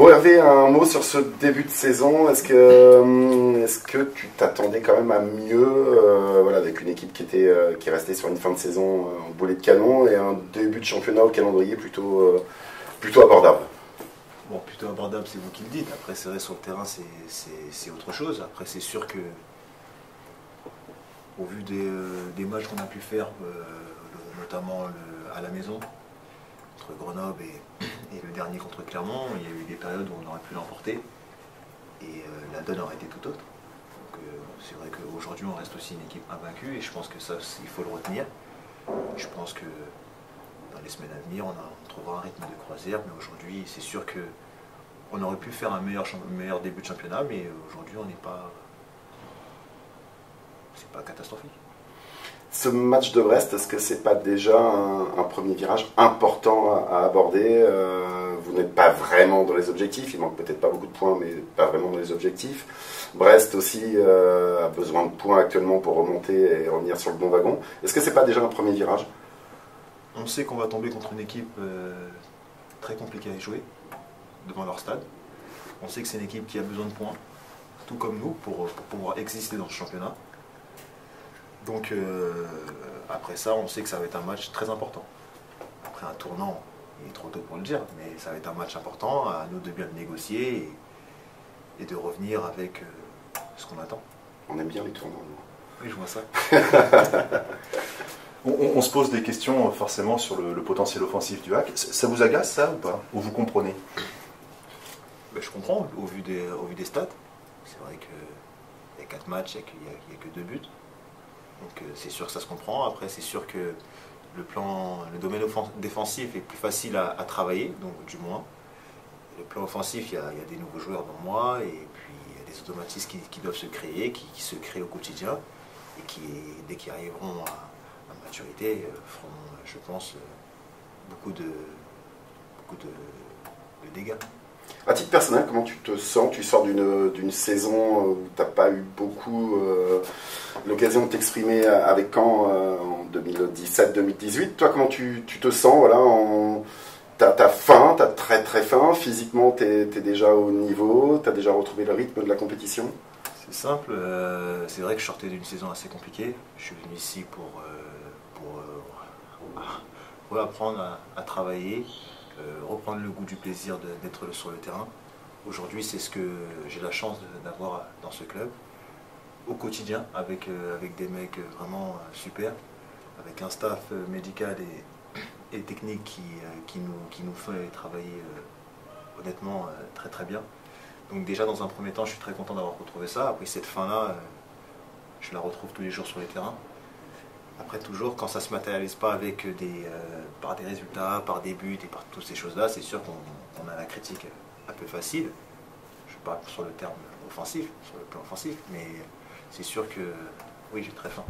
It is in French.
Bon Hervé, un mot sur ce début de saison. Est-ce que tu t'attendais quand même à mieux, voilà, avec une équipe qui est restée sur une fin de saison en boulet de canon et un début de championnat au calendrier plutôt abordable? Bon, plutôt abordable, c'est vous qui le dites. Après, c'est vrai, sur le terrain, c'est autre chose. Après, c'est sûr que, au vu des matchs qu'on a pu faire, notamment à la maison, contre Grenoble et le dernier contre Clermont, il y a eu des périodes où on aurait pu l'emporter et la donne aurait été tout autre. Donc c'est vrai qu'aujourd'hui on reste aussi une équipe invaincue et je pense que ça il faut le retenir. Je pense que dans les semaines à venir on trouvera un rythme de croisière, mais aujourd'hui c'est sûr qu'on aurait pu faire un meilleur début de championnat, mais aujourd'hui on n'est pas... c'est pas catastrophique. Ce match de Brest, est-ce que c'est pas déjà un premier virage important à aborder? Vous n'êtes pas vraiment dans les objectifs, il manque peut-être pas beaucoup de points, mais pas vraiment dans les objectifs. Brest aussi a besoin de points actuellement pour remonter et revenir sur le bon wagon. Est-ce que c'est pas déjà un premier virage? On sait qu'on va tomber contre une équipe très compliquée à jouer devant leur stade. On sait que c'est une équipe qui a besoin de points, tout comme nous, pour pouvoir exister dans ce championnat. Donc après ça, on sait que ça va être un match très important. Après un tournant, il est trop tôt pour le dire, mais ça va être un match important, à nous de bien le négocier et de revenir avec ce qu'on attend. On aime bien les tournants. Oui, je vois ça. On se pose des questions forcément sur le potentiel offensif du HAC. Ça vous agace ça ou pas? Ou vous comprenez? Ben, je comprends, au vu des stats. C'est vrai qu'il y a 4 matchs, il n'y a que 2 buts. Donc c'est sûr que ça se comprend. Après c'est sûr que le domaine défensif est plus facile à travailler, donc du moins. Le plan offensif, il y a des nouveaux joueurs dans moi, et puis il y a des automatismes qui doivent se créer, qui se créent au quotidien, et qui, dès qu'ils arriveront à maturité, feront, je pense, beaucoup de dégâts. À titre personnel, comment tu te sens? Tu sors d'une saison où tu n'as pas eu beaucoup l'occasion de t'exprimer avec Caen en 2017-2018. Toi, comment tu te sens? Voilà, t'as faim, t'as très très faim. Physiquement, t'es déjà au niveau, t'as déjà retrouvé le rythme de la compétition? C'est simple, c'est vrai que je sortais d'une saison assez compliquée. Je suis venu ici pour apprendre à travailler. Reprendre le goût du plaisir d'être sur le terrain. Aujourd'hui, c'est ce que j'ai la chance d'avoir dans ce club, au quotidien, avec des mecs vraiment super, avec un staff médical et technique qui nous fait travailler honnêtement très très bien. Donc déjà, dans un premier temps, je suis très content d'avoir retrouvé ça. Après cette fin-là, je la retrouve tous les jours sur les terrains. Après toujours, quand ça ne se matérialise pas avec par des résultats, par des buts et par toutes ces choses-là, c'est sûr qu'on a la critique un peu facile. Je parle sur le terme offensif, sur le plan offensif, mais c'est sûr que oui, j'ai très faim.